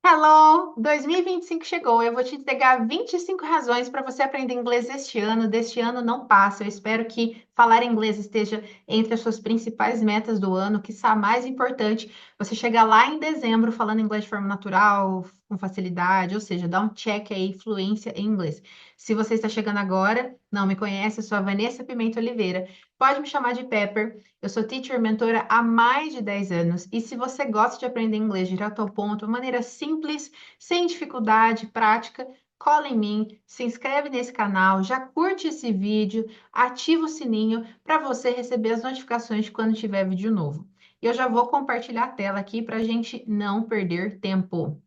Hello! 2025 chegou. Eu vou te entregar 25 razões para você aprender inglês este ano. Deste ano não passa. Eu espero que falar inglês esteja entre as suas principais metas do ano, quiçá mais importante, você chegar lá em dezembro falando inglês de forma natural, com facilidade, ou seja, dá um check aí, fluência em inglês. Se você está chegando agora, não me conhece, eu sou a Vanessa Pimenta Oliveira. Pode me chamar de Pepper. Eu sou teacher mentora há mais de 10 anos e se você gosta de aprender inglês direto ao ponto, de maneira simples, sem dificuldade, prática, cola em mim, se inscreve nesse canal, já curte esse vídeo, ativa o sininho para você receber as notificações de quando tiver vídeo novo. Eu já vou compartilhar a tela aqui para a gente não perder tempo.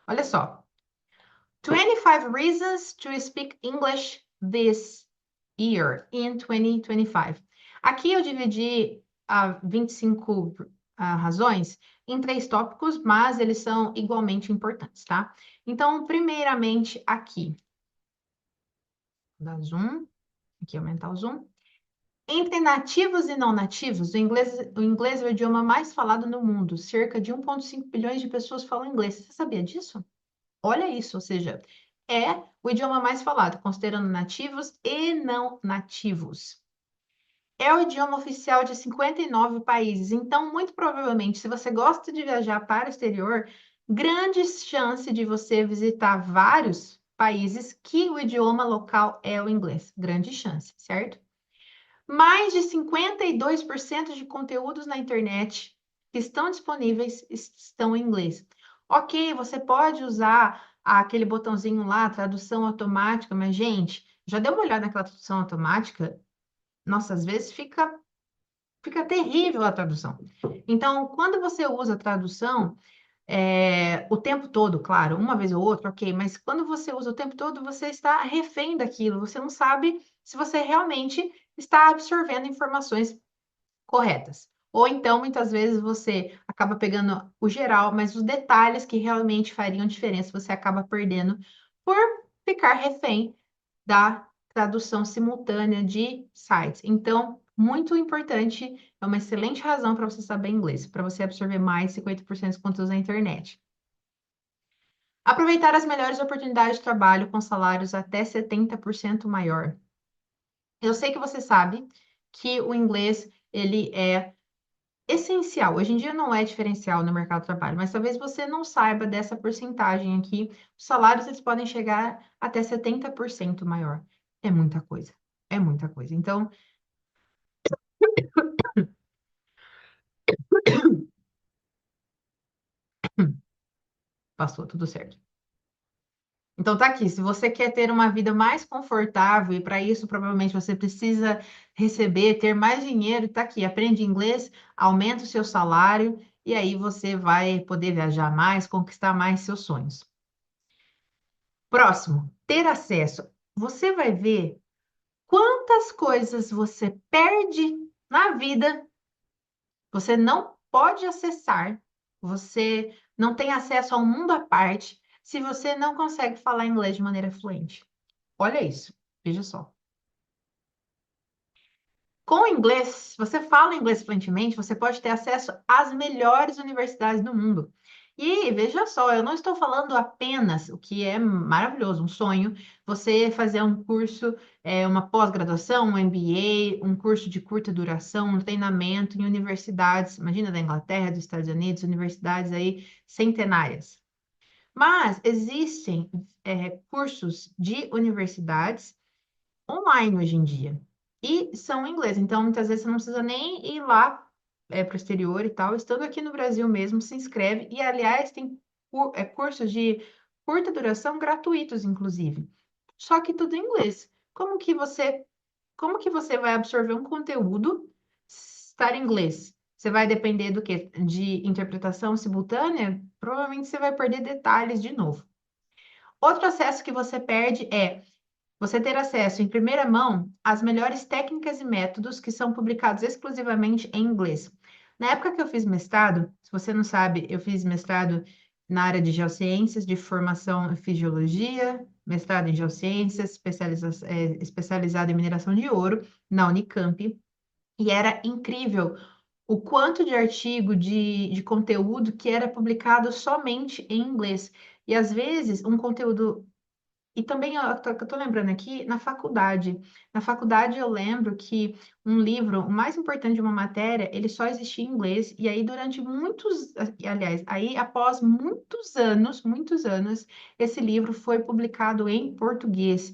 Olha só. 25 reasons to speak English this year, in 2025. Aqui eu dividi 25 razões em três tópicos, mas eles são igualmente importantes, tá? Então, primeiramente, aqui, dá zoom, aqui aumentar o zoom. Entre nativos e não nativos, o inglês é o idioma mais falado no mundo. Cerca de 1,5 bilhões de pessoas falam inglês. Você sabia disso? Olha isso, ou seja, é o idioma mais falado, considerando nativos e não nativos. É o idioma oficial de 59 países, então, muito provavelmente, se você gosta de viajar para o exterior, grande chance de você visitar vários países que o idioma local é o inglês. Grande chance, certo? Mais de 52% de conteúdos na internet que estão disponíveis estão em inglês. Ok, você pode usar aquele botãozinho lá, tradução automática, mas, gente, já deu uma olhada naquela tradução automática? Nossa, às vezes fica terrível a tradução. Então, quando você usa a tradução, o tempo todo, claro, uma vez ou outra, ok, mas quando você usa o tempo todo, você está refém daquilo, você não sabe se você realmente está absorvendo informações corretas. Ou então, muitas vezes, você acaba pegando o geral, mas os detalhes que realmente fariam diferença, você acaba perdendo por ficar refém da tradução simultânea de sites. Então, muito importante, é uma excelente razão para você saber inglês, para você absorver mais de 50% dos conteúdos na internet. Aproveitar as melhores oportunidades de trabalho com salários até 70% maior. Eu sei que você sabe que o inglês, ele é essencial. Hoje em dia não é diferencial no mercado de trabalho, mas talvez você não saiba dessa porcentagem aqui. Os salários eles podem chegar até 70% maior. É muita coisa. É muita coisa. Então, passou tudo certo. Então tá aqui, se você quer ter uma vida mais confortável e para isso provavelmente você precisa receber, ter mais dinheiro, tá aqui, aprende inglês, aumenta o seu salário e aí você vai poder viajar mais, conquistar mais seus sonhos. Próximo, ter acesso. Você vai ver quantas coisas você perde na vida, você não pode acessar, você não tem acesso a um mundo à parte se você não consegue falar inglês de maneira fluente. Olha isso, veja só. Com o inglês, se você fala inglês fluentemente, você pode ter acesso às melhores universidades do mundo. E veja só, eu não estou falando apenas, o que é maravilhoso, um sonho, você fazer um curso, uma pós-graduação, um MBA, um curso de curta duração, um treinamento em universidades, imagina da Inglaterra, dos Estados Unidos, universidades aí centenárias. Mas existem, cursos de universidades online hoje em dia. E são em inglês. Então, muitas vezes você não precisa nem ir lá para o exterior e tal. Estando aqui no Brasil mesmo, se inscreve. E, aliás, tem cursos de curta duração gratuitos, inclusive. Só que tudo em inglês. Como que você vai absorver um conteúdo estar em inglês? Você vai depender do quê? De interpretação simultânea? Provavelmente você vai perder detalhes de novo. Outro acesso que você perde é você ter acesso em primeira mão às melhores técnicas e métodos que são publicados exclusivamente em inglês. Na época que eu fiz mestrado, se você não sabe, eu fiz mestrado na área de geociências, de formação em fisiologia, mestrado em geociências, especializado em mineração de ouro, na Unicamp, e era incrível o quanto de artigo, de conteúdo que era publicado somente em inglês. E às vezes um conteúdo. E também, eu tô lembrando aqui, na faculdade. Na faculdade eu lembro que um livro, o mais importante de uma matéria, ele só existia em inglês. E aí, durante aliás, aí após muitos anos, esse livro foi publicado em português.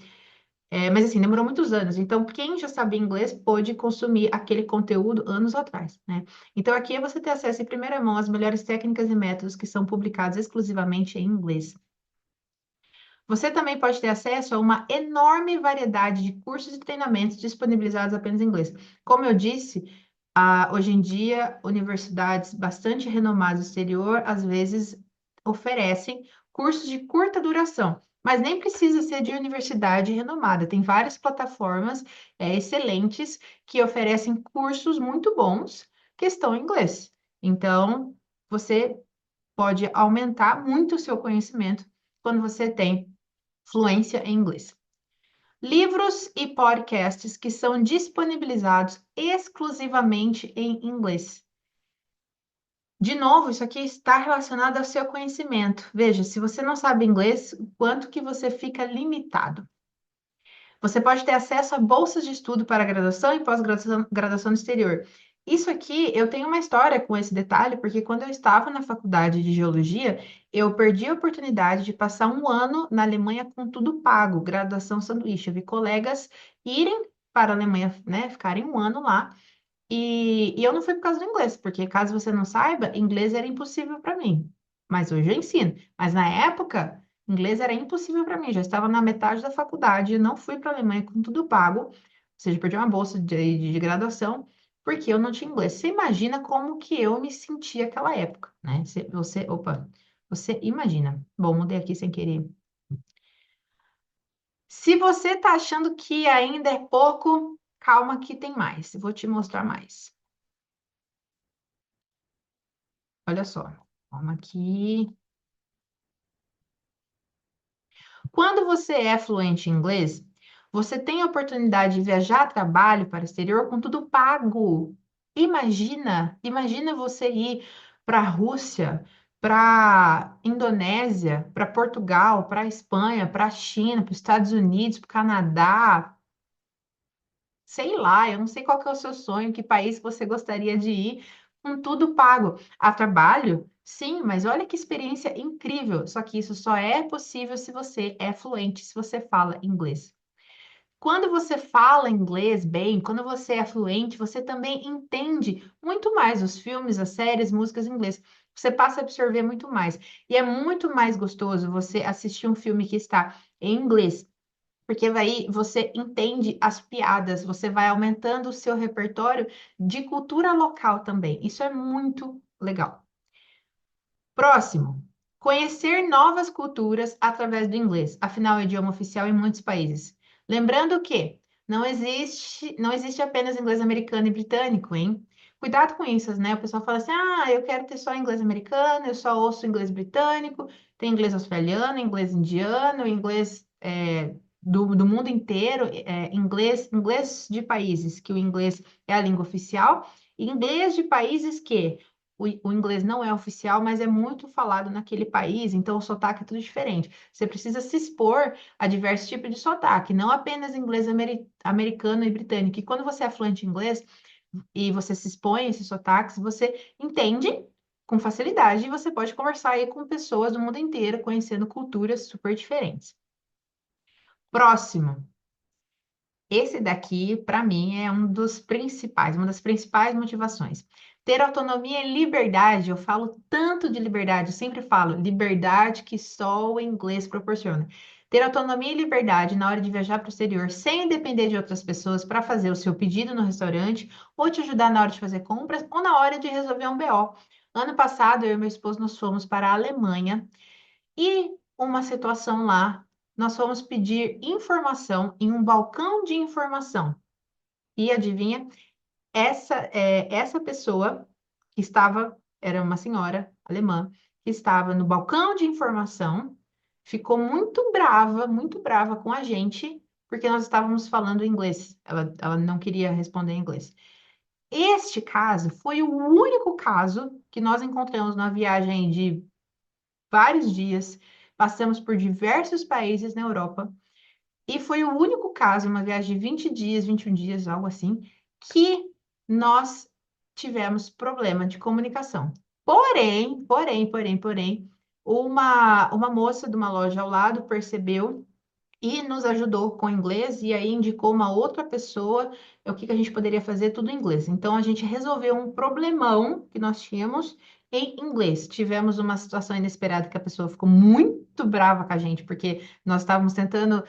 Mas assim, demorou muitos anos. Então, quem já sabia inglês pôde consumir aquele conteúdo anos atrás, né? Então, aqui é você ter acesso em primeira mão às melhores técnicas e métodos que são publicados exclusivamente em inglês. Você também pode ter acesso a uma enorme variedade de cursos e treinamentos disponibilizados apenas em inglês. Como eu disse, hoje em dia, universidades bastante renomadas do exterior, às vezes, oferecem cursos de curta duração, mas nem precisa ser de universidade renomada. Tem várias plataformas, excelentes que oferecem cursos muito bons que estão em inglês. Então, você pode aumentar muito o seu conhecimento quando você tem fluência em inglês. Livros e podcasts que são disponibilizados exclusivamente em inglês. De novo, isso aqui está relacionado ao seu conhecimento. Veja, se você não sabe inglês, o quanto que você fica limitado. Você pode ter acesso a bolsas de estudo para graduação e pós-graduação no exterior. Isso aqui, eu tenho uma história com esse detalhe, porque quando eu estava na faculdade de geologia, eu perdi a oportunidade de passar um ano na Alemanha com tudo pago, graduação sanduíche. Eu vi colegas irem para a Alemanha, né, ficarem um ano lá, e eu não fui por causa do inglês, porque caso você não saiba, inglês era impossível para mim. Mas hoje eu ensino. Mas na época, inglês era impossível para mim. Já estava na metade da faculdade, eu não fui para a Alemanha com tudo pago, ou seja, perdi uma bolsa de graduação, porque eu não tinha inglês. Você imagina como que eu me sentia naquela época, né? Opa, você imagina. Bom, mudei aqui sem querer. Se você está achando que ainda é pouco, calma que tem mais. Eu vou te mostrar mais. Olha só, vamos aqui. Quando você é fluente em inglês, você tem a oportunidade de viajar a trabalho para o exterior com tudo pago. Imagina você ir para a Rússia, para Indonésia, para Portugal, para Espanha, para a China, para os Estados Unidos, para o Canadá, sei lá, eu não sei qual que é o seu sonho, que país você gostaria de ir, com tudo pago. A trabalho? Sim, mas olha que experiência incrível. Só que isso só é possível se você é fluente, se você fala inglês. Quando você fala inglês bem, quando você é fluente, você também entende muito mais os filmes, as séries, músicas em inglês. Você passa a absorver muito mais. E é muito mais gostoso você assistir um filme que está em inglês, porque aí você entende as piadas, você vai aumentando o seu repertório de cultura local também. Isso é muito legal. Próximo, conhecer novas culturas através do inglês, afinal, é o idioma oficial em muitos países. Lembrando que não existe apenas inglês americano e britânico, hein? Cuidado com isso, né? O pessoal fala assim: ah, eu quero ter só inglês americano, eu só ouço inglês britânico, tem inglês australiano, inglês indiano, inglês do mundo inteiro, inglês de países que o inglês é a língua oficial, e inglês de países que o inglês não é oficial, mas é muito falado naquele país, então o sotaque é tudo diferente. Você precisa se expor a diversos tipos de sotaque, não apenas inglês americano e britânico. E quando você é fluente em inglês e você se expõe a esses sotaques, você entende com facilidade e você pode conversar aí com pessoas do mundo inteiro, conhecendo culturas super diferentes. Próximo. Esse daqui, para mim, é uma das principais motivações. Ter autonomia e liberdade, eu falo tanto de liberdade, eu sempre falo, liberdade que só o inglês proporciona. Ter autonomia e liberdade na hora de viajar para o exterior, sem depender de outras pessoas para fazer o seu pedido no restaurante, ou te ajudar na hora de fazer compras, ou na hora de resolver um BO. Ano passado, eu e meu esposo, nós fomos para a Alemanha e uma situação lá, nós fomos pedir informação em um balcão de informação. E adivinha, essa pessoa que estava, era uma senhora alemã, que estava no balcão de informação, ficou muito brava com a gente, porque nós estávamos falando inglês. Ela não queria responder em inglês. Este caso foi o único caso que nós encontramos na viagem de vários dias, passamos por diversos países na Europa, e foi o único caso, uma viagem de 20 dias, 21 dias, algo assim, que nós tivemos problema de comunicação. Porém, uma moça de uma loja ao lado percebeu e nos ajudou com inglês e aí indicou uma outra pessoa o que que a gente poderia fazer tudo em inglês. Então a gente resolveu um problemão que nós tínhamos em inglês. Tivemos uma situação inesperada que a pessoa ficou muito brava com a gente porque nós estávamos tentando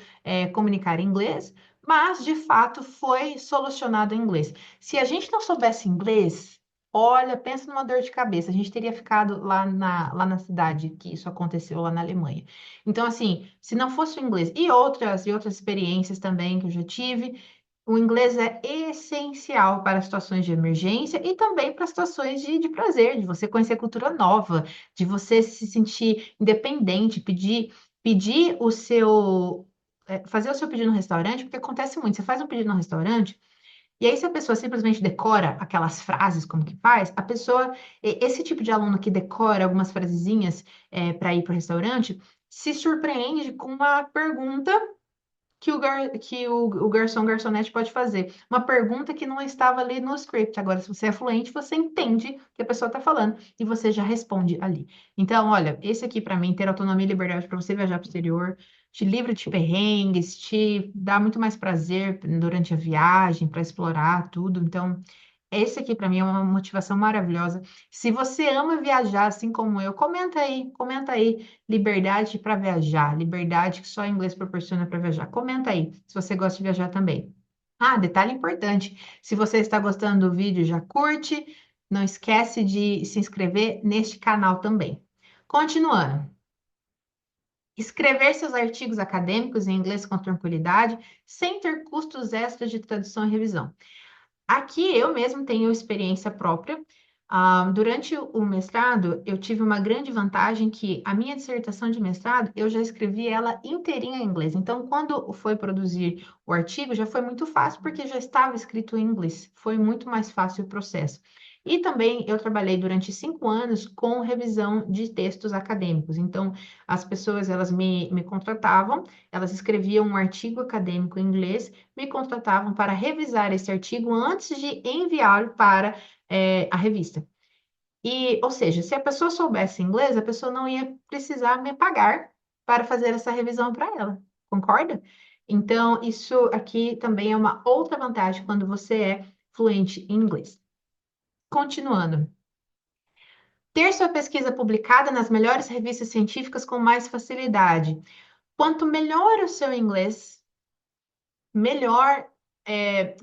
comunicar em inglês, mas de fato foi solucionado em inglês. Se a gente não soubesse inglês, olha, pensa numa dor de cabeça. A gente teria ficado lá na cidade que isso aconteceu lá na Alemanha. Então, assim, se não fosse o inglês e outras experiências também que eu já tive, o inglês é essencial para situações de emergência e também para situações de prazer, de você conhecer cultura nova, de você se sentir independente, pedir o seu, fazer o seu pedido no restaurante, porque acontece muito. Você faz um pedido no restaurante, e aí, se a pessoa simplesmente decora aquelas frases como que faz, a pessoa, esse tipo de aluno que decora algumas frasezinhas para ir para o restaurante, se surpreende com uma pergunta que o garçom, garçonete pode fazer. Uma pergunta que não estava ali no script. Agora, se você é fluente, você entende o que a pessoa está falando e você já responde ali. Então, olha, esse aqui para mim, ter autonomia e liberdade para você viajar para o exterior, te livra de perrengues, te dá muito mais prazer durante a viagem, para explorar tudo. Então, esse aqui para mim é uma motivação maravilhosa. Se você ama viajar assim como eu, comenta aí, liberdade para viajar, liberdade que só o inglês proporciona para viajar. Comenta aí, se você gosta de viajar também. Ah, detalhe importante, se você está gostando do vídeo, já curte, não esquece de se inscrever neste canal também. Continuando. Escrever seus artigos acadêmicos em inglês com tranquilidade, sem ter custos extras de tradução e revisão. Aqui eu mesmo tenho experiência própria. Durante o mestrado, eu tive uma grande vantagem que a minha dissertação de mestrado, eu já escrevi ela inteirinha em inglês. Então, quando foi produzir o artigo, já foi muito fácil, porque já estava escrito em inglês. Foi muito mais fácil o processo. E também eu trabalhei durante 5 anos com revisão de textos acadêmicos. Então, as pessoas, elas me contratavam, elas escreviam um artigo acadêmico em inglês, me contratavam para revisar esse artigo antes de enviá-lo para a revista. E, ou seja, se a pessoa soubesse inglês, a pessoa não ia precisar me pagar para fazer essa revisão para ela. Concorda? Então, isso aqui também é uma outra vantagem quando você é fluente em inglês. Continuando. Ter sua pesquisa publicada nas melhores revistas científicas com mais facilidade. Quanto melhor o seu inglês, melhor,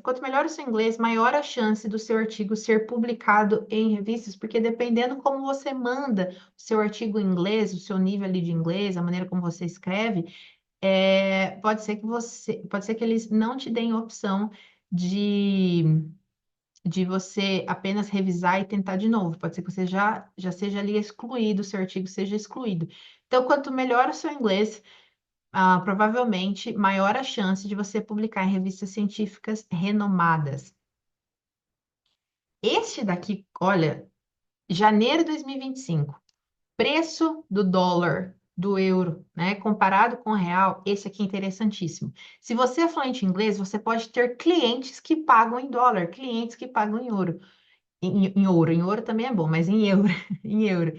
quanto melhor o seu inglês, maior a chance do seu artigo ser publicado em revistas, porque dependendo como você manda o seu artigo em inglês, o seu nível ali de inglês, a maneira como você escreve, pode ser que eles não te deem opção de, de você apenas revisar e tentar de novo. Pode ser que você já seja ali excluído, o seu artigo seja excluído. Então, quanto melhor o seu inglês, provavelmente maior a chance de você publicar em revistas científicas renomadas. Este daqui, olha, janeiro de 2025, preço do dólar, do euro, né, comparado com o real, esse aqui é interessantíssimo. Se você é fluente em inglês, você pode ter clientes que pagam em dólar, clientes que pagam em ouro. Em ouro também é bom, mas em euro, em euro.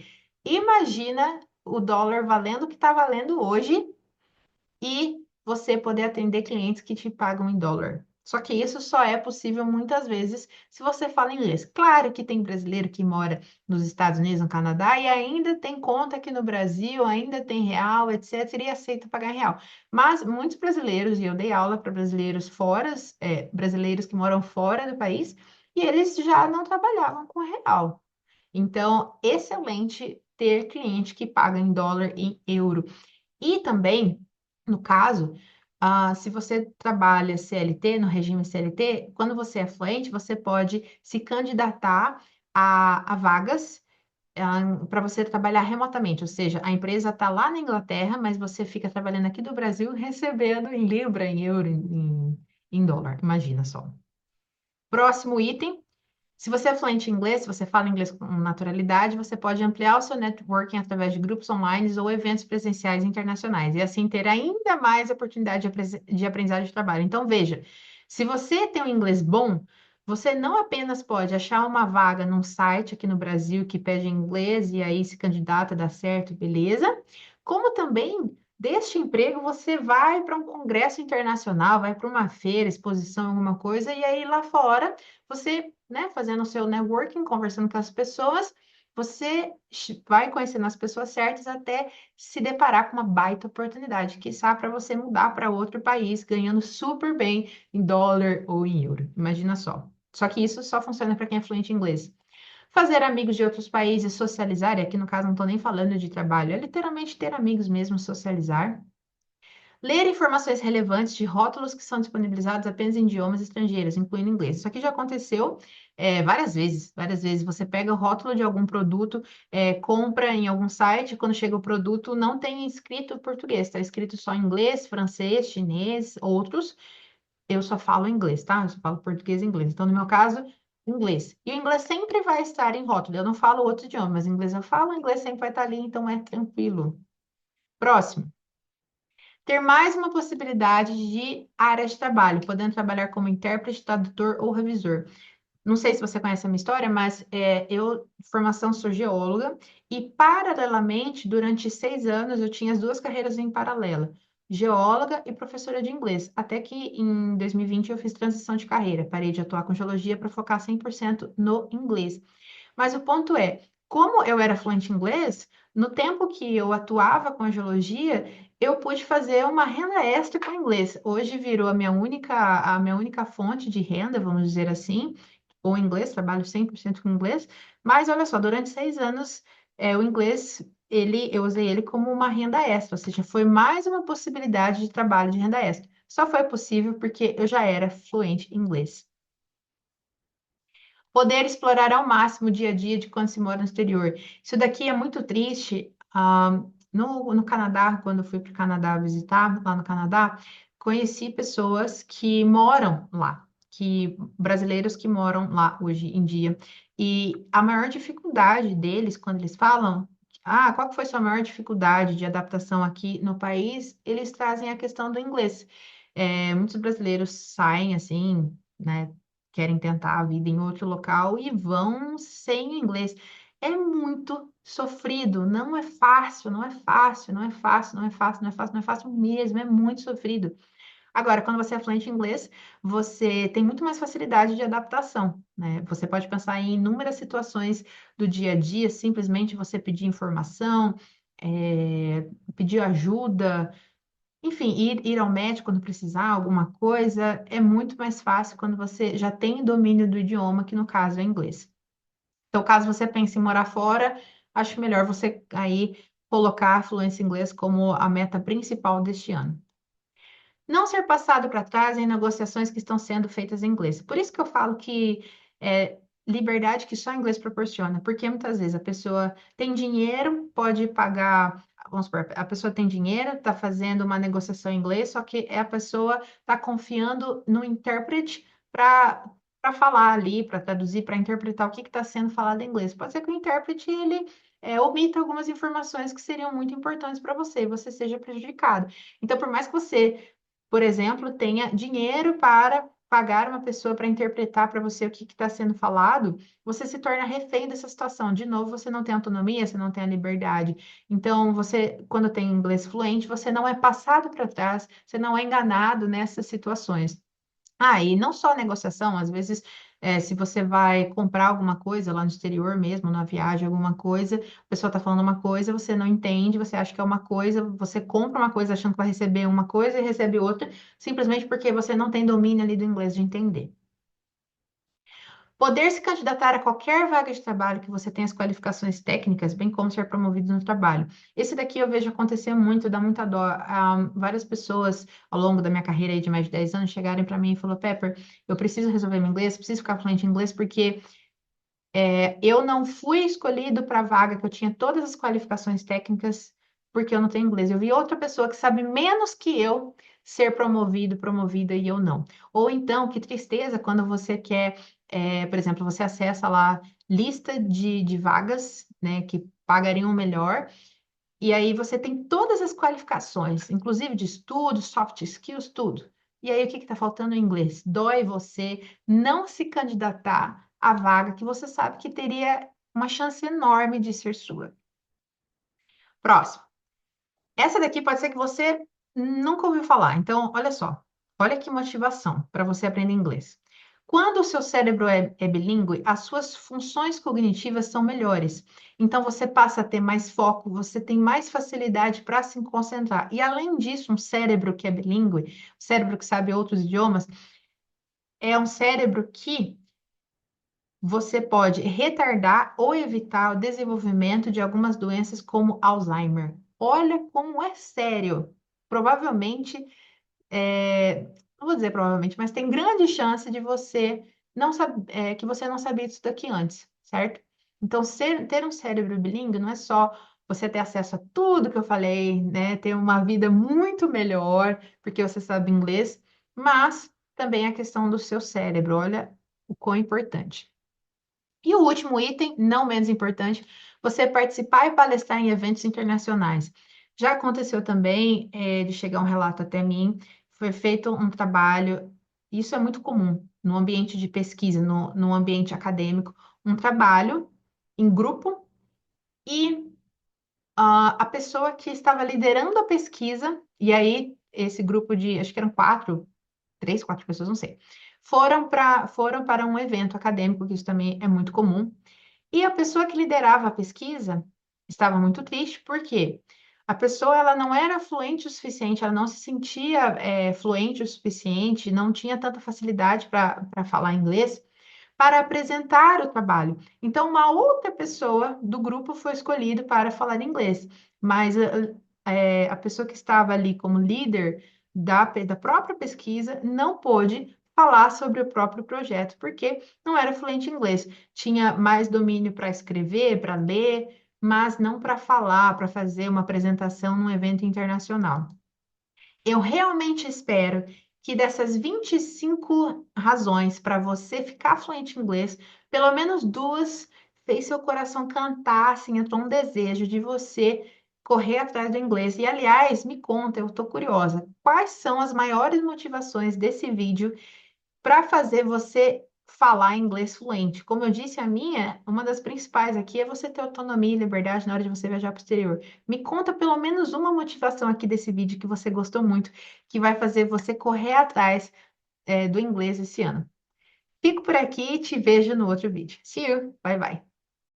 Imagina o dólar valendo o que está valendo hoje e você poder atender clientes que te pagam em dólar. Só que isso só é possível muitas vezes se você fala inglês. Claro que tem brasileiro que mora nos Estados Unidos, no Canadá, e ainda tem conta aqui no Brasil, ainda tem real, etc., e aceita pagar em real. Mas muitos brasileiros, e eu dei aula para brasileiros fora, brasileiros que moram fora do país, e eles já não trabalhavam com real. Então, excelente ter cliente que paga em dólar e em euro. E também, no caso, se você trabalha CLT, no regime CLT, quando você é fluente, você pode se candidatar a vagas para você trabalhar remotamente, ou seja, a empresa está lá na Inglaterra, mas você fica trabalhando aqui do Brasil recebendo em libra, em euro, em dólar. Imagina só. Próximo item. Se você é fluente em inglês, se você fala inglês com naturalidade, você pode ampliar o seu networking através de grupos online ou eventos presenciais internacionais, e assim ter ainda mais oportunidade de aprendizagem de trabalho. Então, veja, se você tem um inglês bom, você não apenas pode achar uma vaga num site aqui no Brasil que pede inglês e aí se candidata, dá certo, beleza, como também deste emprego você vai para um congresso internacional, vai para uma feira, exposição, alguma coisa, e aí lá fora você, né, fazendo o seu networking, conversando com as pessoas, você vai conhecendo as pessoas certas até se deparar com uma baita oportunidade, quiçá para você mudar para outro país, ganhando super bem em dólar ou em euro. Imagina só. Só que isso só funciona para quem é fluente em inglês. Fazer amigos de outros países, socializar, e aqui no caso não estou nem falando de trabalho, é literalmente ter amigos mesmo, socializar. Ler informações relevantes de rótulos que são disponibilizados apenas em idiomas estrangeiros, incluindo inglês. Isso aqui já aconteceu várias vezes, várias vezes. Você pega o rótulo de algum produto, compra em algum site, quando chega o produto, não tem escrito português, está escrito só em inglês, francês, chinês, outros. Eu só falo inglês, tá? Eu só falo português e inglês. Então, no meu caso, inglês. E o inglês sempre vai estar em rótulo. Eu não falo outro idioma, mas inglês eu falo, o inglês sempre vai estar ali, então é tranquilo. Próximo. Ter mais uma possibilidade de área de trabalho, podendo trabalhar como intérprete, tradutor ou revisor. Não sei se você conhece a minha história, mas eu, de formação, sou geóloga e, paralelamente, durante 6 anos, eu tinha as duas carreiras em paralelo, geóloga e professora de inglês. Até que em 2020 eu fiz transição de carreira, parei de atuar com geologia para focar 100% no inglês. Mas o ponto é, como eu era fluente em inglês, no tempo que eu atuava com a geologia, eu pude fazer uma renda extra com o inglês. Hoje virou a minha única fonte de renda, vamos dizer assim, ou inglês, trabalho 100% com inglês, mas olha só, durante 6 anos, o inglês, eu usei ele como uma renda extra, ou seja, foi mais uma possibilidade de trabalho de renda extra. Só foi possível porque eu já era fluente em inglês. Poder explorar ao máximo o dia a dia de quando se mora no exterior. Isso daqui é muito triste. No Canadá, quando eu fui para o Canadá visitar, lá no Canadá, conheci pessoas que moram lá, brasileiros que moram lá hoje em dia. E a maior dificuldade deles, quando eles falam, qual que foi sua maior dificuldade de adaptação aqui no país? Eles trazem a questão do inglês. Muitos brasileiros saem assim, né? Querem tentar a vida em outro local e vão sem o inglês. É muito sofrido, não é fácil, não é fácil, não é fácil, não é fácil, não é fácil, não é fácil mesmo, é muito sofrido. Agora, quando você é fluente em inglês, você tem muito mais facilidade de adaptação, né? Você pode pensar em inúmeras situações do dia a dia, simplesmente você pedir informação, pedir ajuda, enfim, ir ao médico quando precisar, alguma coisa, é muito mais fácil quando você já tem domínio do idioma, que no caso é inglês. Então, caso você pense em morar fora, acho melhor você aí colocar a fluência em inglês como a meta principal deste ano. Não ser passado para trás em negociações que estão sendo feitas em inglês. Por isso que eu falo que liberdade que só o inglês proporciona, porque muitas vezes a pessoa tem dinheiro, pode pagar, vamos supor, a pessoa tem dinheiro, está fazendo uma negociação em inglês, só que a pessoa está confiando no intérprete para falar ali, para traduzir, para interpretar o que está sendo falado em inglês. Pode ser que o intérprete ele omita algumas informações que seriam muito importantes para você e você seja prejudicado. Então, por mais que você, por exemplo, tenha dinheiro para pagar uma pessoa para interpretar para você o que está sendo falado, você se torna refém dessa situação. De novo, você não tem autonomia, você não tem a liberdade. Então, você, quando tem inglês fluente, você não é passado para trás, você não é enganado nessas situações. E não só negociação, às vezes, se você vai comprar alguma coisa lá no exterior mesmo, na viagem, alguma coisa, a pessoa está falando uma coisa, você não entende, você acha que é uma coisa, você compra uma coisa achando que vai receber uma coisa e recebe outra, simplesmente porque você não tem domínio ali do inglês de entender. Poder se candidatar a qualquer vaga de trabalho que você tenha as qualificações técnicas, bem como ser promovido no trabalho. Esse daqui eu vejo acontecer muito, dá muita dó. Várias pessoas ao longo da minha carreira aí de mais de 10 anos chegarem para mim e falou, Pepper, eu preciso resolver meu inglês, preciso ficar fluente em inglês porque eu não fui escolhido para a vaga que eu tinha todas as qualificações técnicas porque eu não tenho inglês. Eu vi outra pessoa que sabe menos que eu ser promovido, promovida e eu não. Ou então, que tristeza quando você quer Por exemplo, você acessa lá lista de vagas, né, que pagariam melhor, e aí você tem todas as qualificações, inclusive de estudos, soft skills, tudo. E aí o que está faltando em inglês? Dói você não se candidatar à vaga que você sabe que teria uma chance enorme de ser sua. Próximo. Essa daqui pode ser que você nunca ouviu falar. Então, olha só. Olha que motivação para você aprender inglês. Quando o seu cérebro é bilíngue, as suas funções cognitivas são melhores. Então, você passa a ter mais foco, você tem mais facilidade para se concentrar. E, além disso, um cérebro que é bilíngue, um cérebro que sabe outros idiomas, é um cérebro que você pode retardar ou evitar o desenvolvimento de algumas doenças como Alzheimer. Olha como é sério. Provavelmente, não vou dizer provavelmente, mas tem grande chance de você não que você não sabia disso daqui antes, certo? Então, ter um cérebro bilíngue não é só você ter acesso a tudo que eu falei, né? Ter uma vida muito melhor porque você sabe inglês, mas também a questão do seu cérebro. Olha o quão importante. E o último item, não menos importante, você participar e palestrar em eventos internacionais. Já aconteceu também, de chegar um relato até mim, foi feito um trabalho, isso é muito comum no ambiente de pesquisa, no ambiente acadêmico, um trabalho em grupo e a pessoa que estava liderando a pesquisa, e aí esse grupo de, acho que eram quatro, três, quatro pessoas, não sei, foram para um evento acadêmico, que isso também é muito comum. E a pessoa que liderava a pesquisa estava muito triste, porque a pessoa ela não era fluente o suficiente, ela não se sentia fluente o suficiente, não tinha tanta facilidade para falar inglês para apresentar o trabalho. Então, uma outra pessoa do grupo foi escolhida para falar inglês, mas a pessoa que estava ali como líder da própria pesquisa não pôde falar sobre o próprio projeto, porque não era fluente em inglês. Tinha mais domínio para escrever, para ler, mas não para falar, para fazer uma apresentação num evento internacional. Eu realmente espero que dessas 25 razões para você ficar fluente em inglês, pelo menos duas fez seu coração cantar, assim, entrou um desejo de você correr atrás do inglês. E, aliás, me conta, eu estou curiosa, quais são as maiores motivações desse vídeo para fazer você falar inglês fluente? Como eu disse, a minha, uma das principais aqui é você ter autonomia e liberdade na hora de você viajar para o exterior. Me conta pelo menos uma motivação aqui desse vídeo que você gostou muito, que vai fazer você correr atrás, do inglês esse ano. Fico por aqui e te vejo no outro vídeo. See you. Bye bye.